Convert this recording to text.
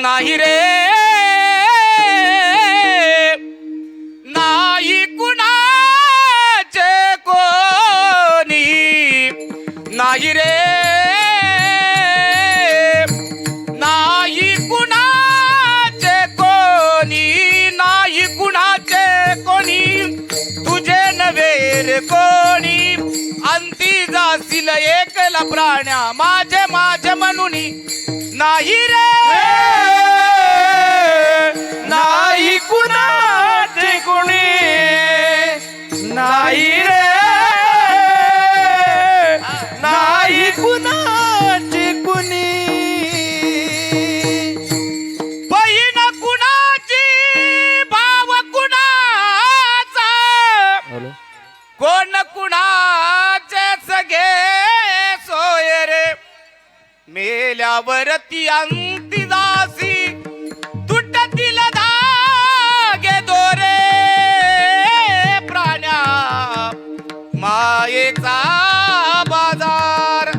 नाही रे नाही कुणाचे कोणी नाही रे नाही कुणाचे कोणी नाही कुणाचे कोणी तुझे नव्हे रे कोणी अंती जाशील एकला प्राण्या माझे माझे म्हणून नाही रे नाही कुणाचे कुणी नाही रे नाही कुणाचे कुणी बहीण कुणाची भाव कुणाचा कोण कुणाचे सगळे सोय रे मेल्यावरती अंती दासी तुटतील धागे दोरे प्राण्या मायेचा